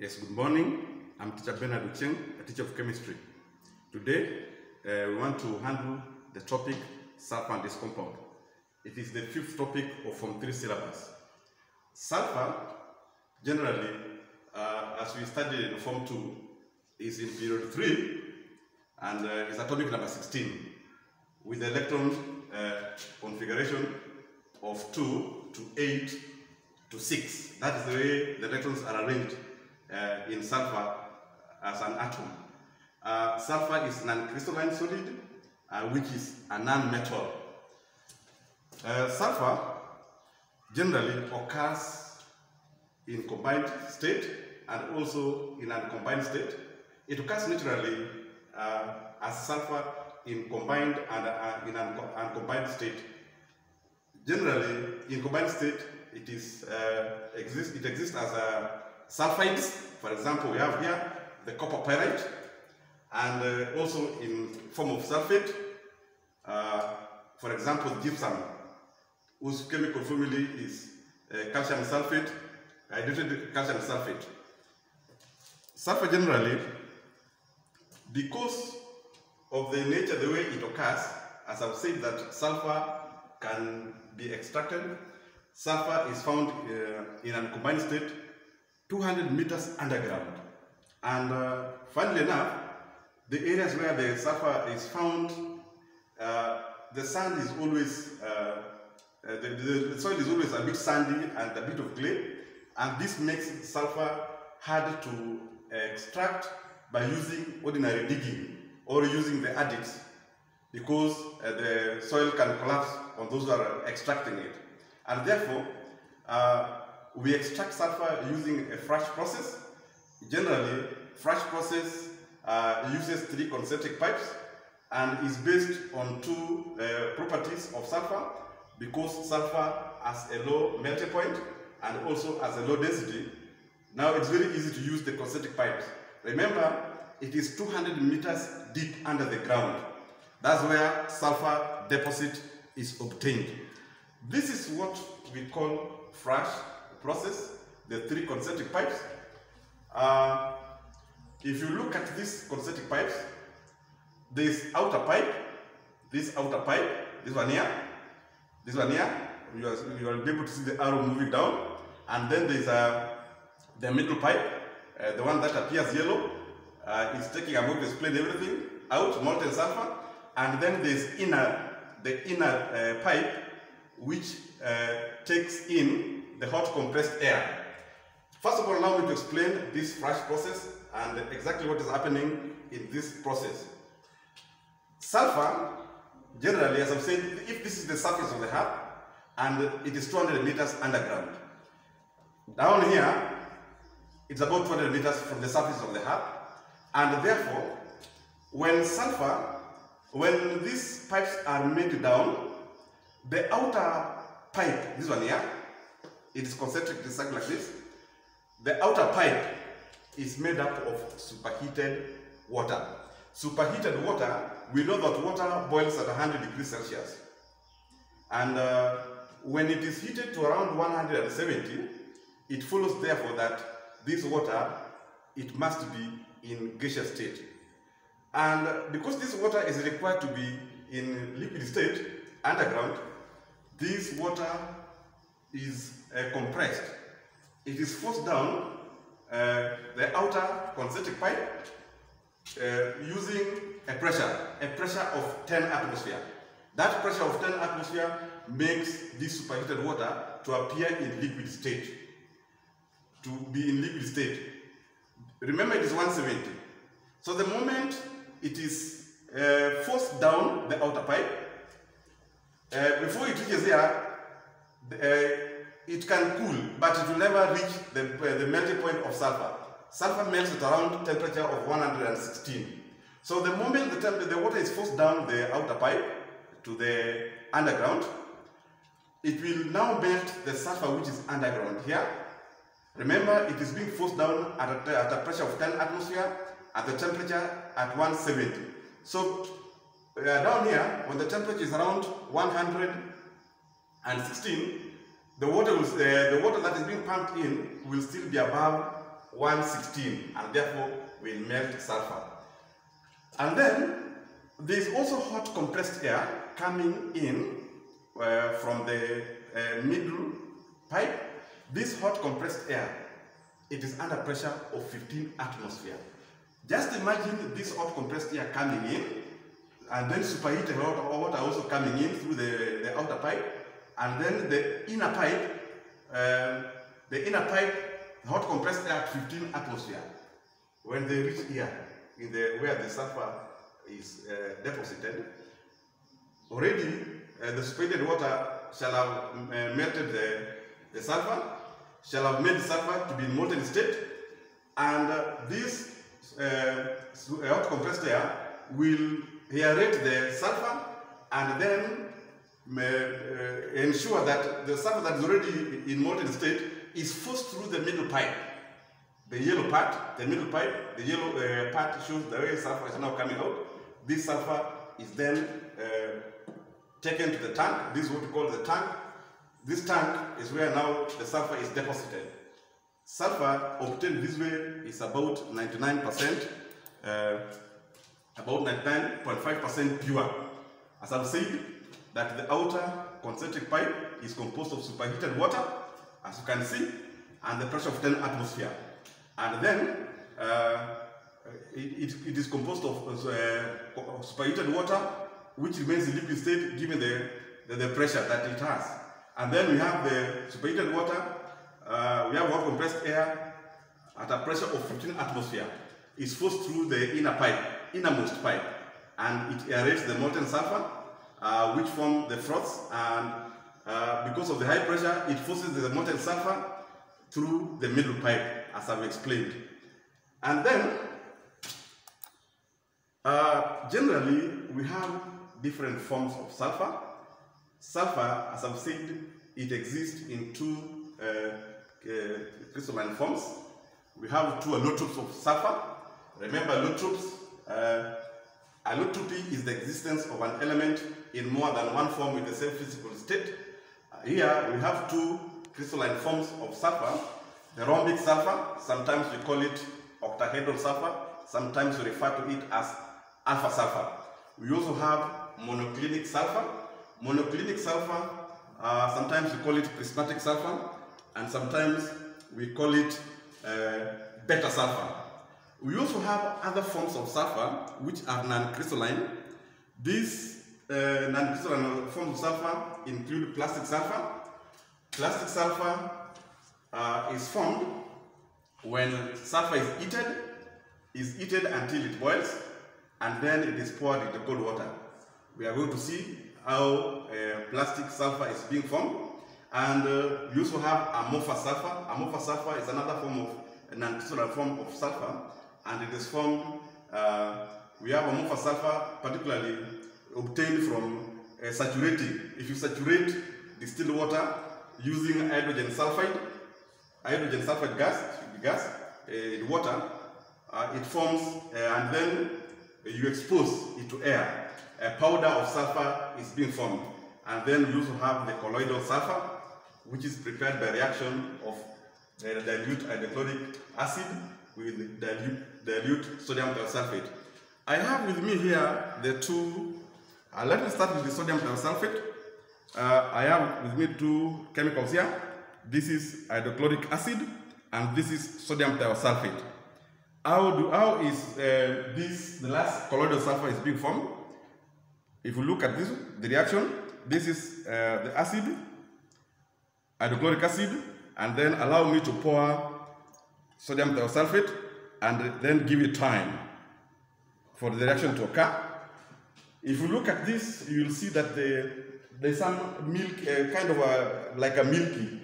Yes, good morning. I'm Teacher Bernard Ucheng, a teacher of chemistry. Today, we want to handle the topic sulfur and its compound. It is the fifth topic of Form 3 syllabus. Sulfur, generally, as we studied in Form 2, is in period 3 and is atomic number 16 with the electron configuration of 2 to 8 to 6. That is the way the electrons are arranged in sulfur as an atom. Sulfur is an crystalline solid, which is a non-metal. Sulfur generally occurs in combined state and also in uncombined state. It occurs naturally as sulfur in combined and in uncombined state. Generally, in combined state, it exists as sulfides. For example, we have here the copper pyrite, and also in form of sulfate. For example, gypsum, whose chemical formula is calcium sulfate, hydrated calcium sulfate. Sulfur generally, because of the nature, the way it occurs, as I've said that sulfur can be extracted. Sulfur is found in an uncombined state 200 meters underground. And funnily enough, the areas where the sulfur is found, the sand is always, the soil is always a bit sandy and a bit of clay, and this makes sulfur hard to extract by using ordinary digging or using the adits, because the soil can collapse on those who are extracting it. And therefore, we extract sulfur using a Frasch process. Generally, Frasch process uses 3 concentric pipes and is based on 2 properties of sulfur, because sulfur has a low melting point and also has a low density. Now it's very easy to use the concentric pipes. Remember, it is 200 meters deep under the ground. That's where sulfur deposit is obtained. This is what we call Frasch process, the 3 concentric pipes. If you look at these concentric pipes, this outer pipe, this one here, you will be able to see the arrow moving down, and then there's the middle pipe, the one that appears yellow, is taking, I'm going to explain everything, out, molten sulfur, and then there's the inner pipe, which takes in the hot compressed air. First of all, allow me to explain this Frasch process and exactly what is happening in this process. Sulfur, generally, as I've said, if this is the surface of the earth and it is 200 meters underground, down here, it's about 200 meters from the surface of the earth, and therefore, when these pipes are made down, the outer pipe, this one here, it is concentric, it is like this. The outer pipe is made up of superheated water. Superheated water, we know that water boils at 100 degrees Celsius. And when it is heated to around 170, it follows therefore that this water, it must be in gaseous state. And because this water is required to be in liquid state, underground, this water is compressed. It is forced down the outer concentric pipe using a pressure of 10 atmosphere. That pressure of 10 atmosphere makes this superheated water to appear in liquid state, to be in liquid state. Remember, it is 170. So the moment it is forced down the outer pipe, before it reaches there, it can cool, but it will never reach the melting point of sulfur. Sulfur melts at around temperature of 116. So the moment the water is forced down the outer pipe to the underground, it will now melt the sulfur which is underground here. Remember, it is being forced down at a pressure of 10 atmosphere at the temperature at 170. So down here, when the temperature is around 116, the water that is being pumped in will still be above 116, and therefore will melt sulfur. And then there is also hot compressed air coming in from the middle pipe. This hot compressed air, it is under pressure of 15 atmosphere. Just imagine this hot compressed air coming in, and then superheated water also coming in through the outer pipe, and then the inner pipe, hot compressed air at 15 atmosphere. When they reach here, where the sulfur is deposited, already the superheated water shall have melted the sulfur, shall have made the sulfur to be in molten state, and this hot compressed air will aerate the sulfur and then ensure that the sulfur that is already in molten state is forced through the middle pipe. The yellow part, the middle pipe, the yellow part shows the way sulfur is now coming out. This sulfur is then taken to the tank. This is what we call the tank. This tank is where now the sulfur is deposited. Sulfur obtained this way is about 99%, about 99.5% pure. As I've said, that the outer concentric pipe is composed of superheated water, as you can see, and the pressure of 10 atmosphere. And then it is composed of superheated water, which remains in liquid state given the pressure that it has. And then we have the superheated water, we have hot compressed air at a pressure of 15 atmosphere. It's forced through the innermost pipe, and it aerates the molten sulfur, which form the froths, and because of the high pressure, it forces the molten sulfur through the middle pipe, as I've explained. And then, generally, we have different forms of sulfur. Sulfur, as I've said, it exists in two crystalline forms. We have two allotropes of sulfur. Remember, allotropy is the existence of an element in more than one form with the same physical state. Here we have two crystalline forms of sulfur. The rhombic sulfur, sometimes we call it octahedral sulfur, sometimes we refer to it as alpha sulfur. We also have monoclinic sulfur. Monoclinic sulfur, sometimes we call it prismatic sulfur, and sometimes we call it beta sulfur. We also have other forms of sulfur which are non-crystalline. These non-crystalline forms of sulfur include plastic sulfur. Plastic sulfur is formed when sulfur is heated until it boils, and then it is poured into cold water. We are going to see how plastic sulfur is being formed. And we also have amorphous sulfur. Amorphous sulfur is another form of a non-crystalline form of sulfur, and it is formed, we have amorphous sulfur particularly obtained from saturating. If you saturate distilled water using hydrogen sulfide gas in water, it forms, and then you expose it to air. A powder of sulfur is being formed. And then we also have the colloidal sulfur, which is prepared by reaction of dilute hydrochloric acid with dilute sodium thiosulfate. I have with me here the two, let me start with the sodium thiosulfate. I have with me two chemicals here. This is hydrochloric acid, and this is sodium thiosulfate. How is the last colloidal sulfur is being formed? If you look at this, the reaction, this is the acid, hydrochloric acid, and then allow me to pour sodium thiosulfate and then give it time for the reaction to occur. If you look at this, you will see that there's some milk, kind of like a milky,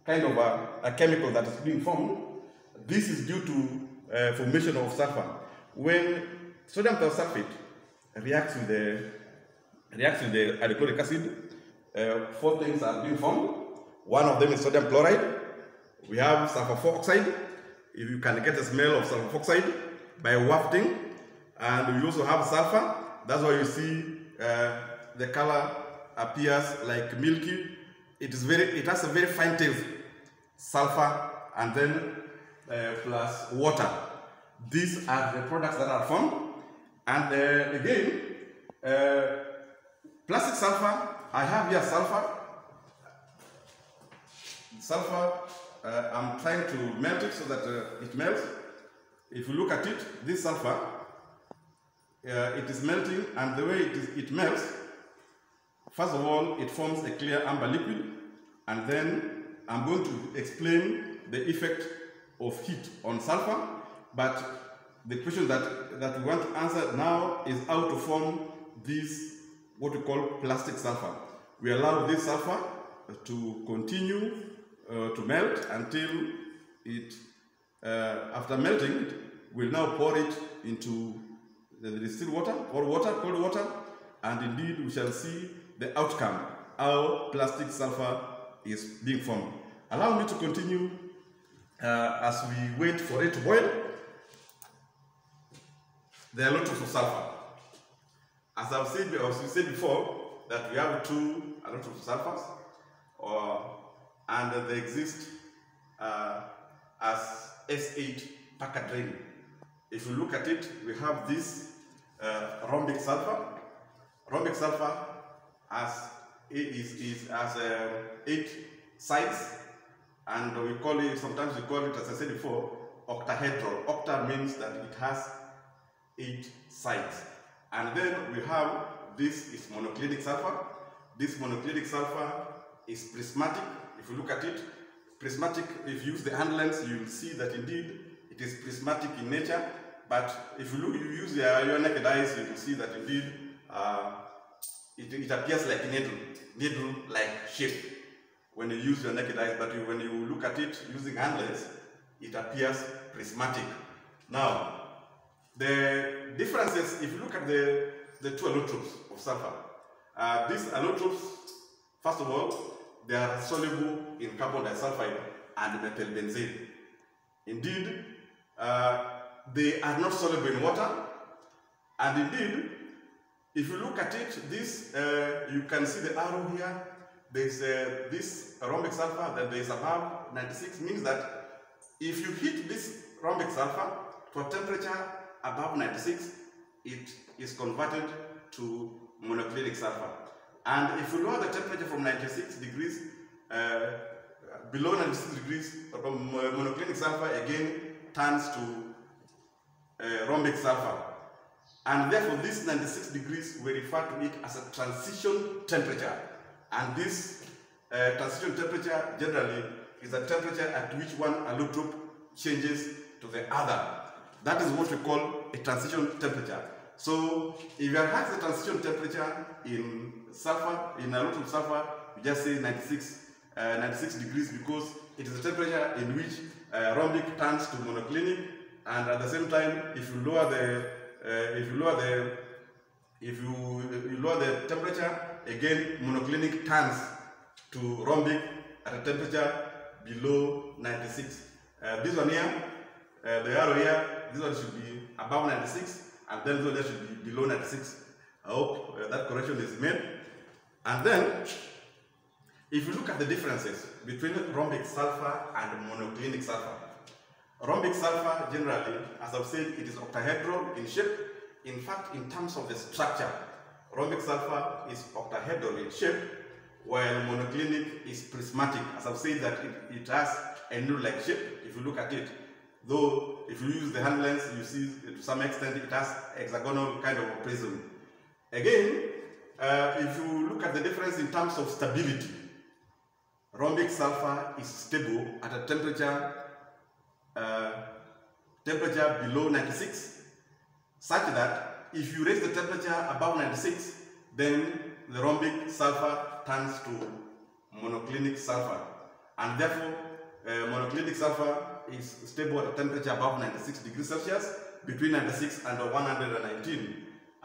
kind of a chemical that is being formed. This is due to formation of sulfur. When sodium thiosulfate reacts with the hydrochloric acid, four things are being formed. One of them is sodium chloride. We have sulfur oxide. If you can get a smell of sulfur oxide by wafting, and we also have sulfur. That's why you see the color appears like milky. It has a very fine taste, sulfur, and then plus water. These are the products that are formed. And again, plastic sulfur, I have here sulfur. Sulfur, I'm trying to melt it so that it melts. If you look at it, this sulfur, it is melting, and the way it melts, first of all, it forms a clear amber liquid, and then I'm going to explain the effect of heat on sulfur. But the question that we want to answer now is how to form this, what we call plastic sulfur. We allow this sulfur to continue to melt until it, after melting, we'll now pour it into the distilled water or cold water, and indeed we shall see the outcome, how plastic sulfur is being formed. Allow me to continue as we wait for it to boil. The allotropes of sulfur. As I've said before, that we have two allotropes of sulfurs, and they exist as S8 packed ring. If you look at it, we have this rhombic sulfur. Rhombic sulfur has 8 sides, and we call it, sometimes we call it, as I said before, octahedral. Octa means that it has 8 sides. And then we have, this is monoclinic sulfur. This monoclinic sulfur is prismatic. If you look at it, prismatic, if you use the hand lens, you will see that indeed it is prismatic in nature. But if you use your naked eyes, you will see that indeed it appears like needle-like shape when you use your naked eyes. But when you look at it using hand lens, it appears prismatic. Now, the differences, if you look at the two allotropes of sulfur, these allotropes, first of all, they are soluble in carbon disulfide and methylbenzene. Indeed, they are not soluble in water, and indeed, if you look at it, this you can see the arrow here. There's this rhombic sulfur that is above 96, means that if you heat this rhombic sulfur to a temperature above 96, it is converted to monoclinic sulfur. And if you lower the temperature from 96 degrees, below 96 degrees, monoclinic sulfur again turns to rhombic sulfur. And therefore, this 96 degrees, we refer to it as a transition temperature. And this transition temperature generally is a temperature at which one allotrope changes to the other. That is what we call a transition temperature. So, if you have the transition temperature in sulfur, in allotrope sulfur, you just say 96 degrees, because it is a temperature in which rhombic turns to monoclinic, and at the same time, if you lower the temperature, again monoclinic turns to rhombic at a temperature below 96. This one here, the arrow here, this one should be above 96, and then this one there should be below 96. I hope that correction is made. And then, if you look at the differences between rhombic sulfur and monoclinic sulfur, rhombic sulfur generally, as I've said, it is octahedral in shape. In fact, in terms of the structure, rhombic sulfur is octahedral in shape, while monoclinic is prismatic. As I've said, that it has a needle-like shape. If you look at it, though if you use the hand lens, you see to some extent it has hexagonal kind of a prism. Again, if you look at the difference in terms of stability, rhombic sulfur is stable at a temperature below 96, such that if you raise the temperature above 96, then the rhombic sulfur turns to monoclinic sulfur, and therefore monoclinic sulfur is stable at a temperature above 96 degrees Celsius, between 96 and 119.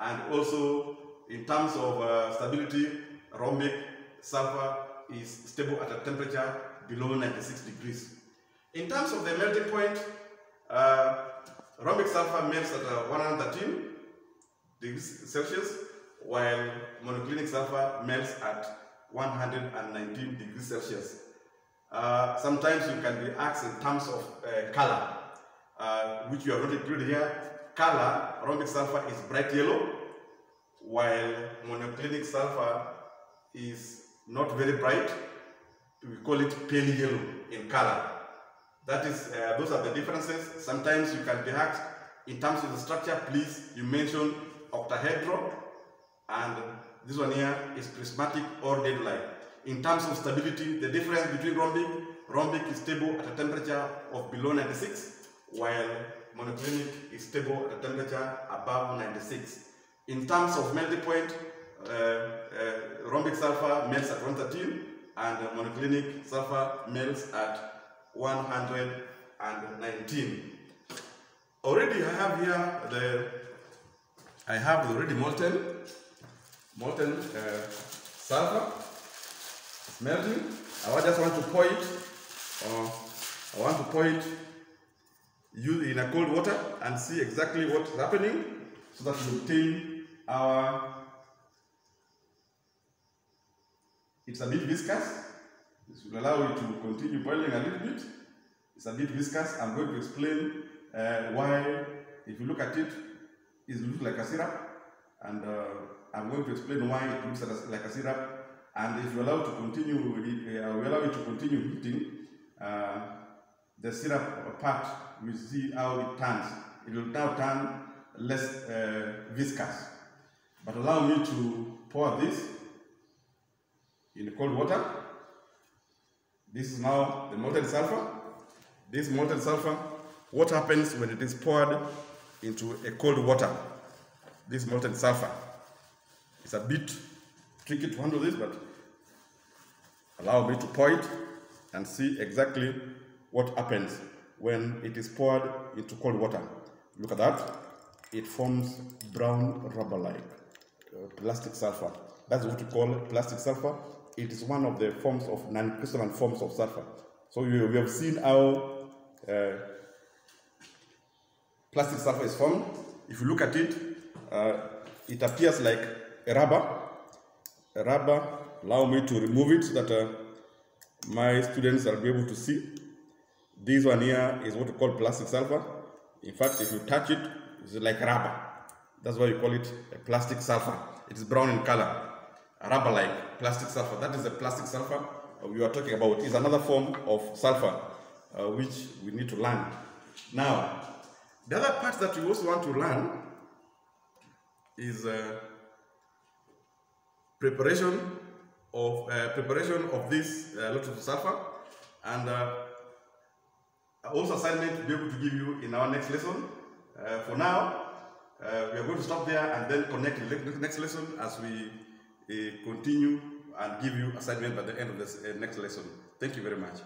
And also, in terms of stability, rhombic sulfur is stable at a temperature below 96 degrees. In terms of the melting point, rhombic sulfur melts at 113 degrees Celsius, while monoclinic sulfur melts at 119 degrees Celsius. Sometimes you can be asked in terms of color, which you have not included here. Color, rhombic sulfur is bright yellow, while monoclinic sulfur is not very bright. We call it pale yellow in color. That is, those are the differences. Sometimes you can be asked in terms of the structure, please, you mention octahedral, and this one here is prismatic or dead-like. In terms of stability, the difference between rhombic is stable at a temperature of below 96, while monoclinic is stable at a temperature above 96. In terms of melting point, rhombic sulfur melts at 113, and monoclinic sulfur melts at 119. Already I have here already molten sulfur. It's melting. I just want to pour it, in a cold water and see exactly what's happening, so that we obtain our. It's a bit viscous. This will allow you to continue boiling a little bit. It's a bit viscous. I'm going to explain why, if you look at it, it looks like a syrup, and I'm going to explain why it looks like a syrup. And if you allow to continue, we allow you to continue heating the syrup part. We see how it turns. It will now turn less viscous. But allow me to pour this in the cold water. This is now the molten sulfur. This molten sulfur, what happens when it is poured into a cold water? This molten sulfur. It's a bit tricky to handle this, but allow me to pour it and see exactly what happens when it is poured into cold water. Look at that. It forms brown rubber-like plastic sulfur. That's what we call plastic sulfur. It is one of the forms of non-crystalline forms of sulfur. So we have seen how plastic sulfur is formed. If you look at it, it appears like a rubber. Allow me to remove it so that my students will be able to see. This one here is what we call plastic sulfur. In fact, if you touch it, it's like rubber. That's why you call it a plastic sulfur. It is brown in color, rubber-like plastic sulfur. That is the plastic sulfur we are talking about. It's another form of sulfur which we need to learn. Now, the other part that we also want to learn is preparation of this lot of sulfur, and also assignment to be able to give you in our next lesson. For now, we are going to stop there and then connect the next lesson as we continue and give you assignment by the end of this next lesson. Thank you very much.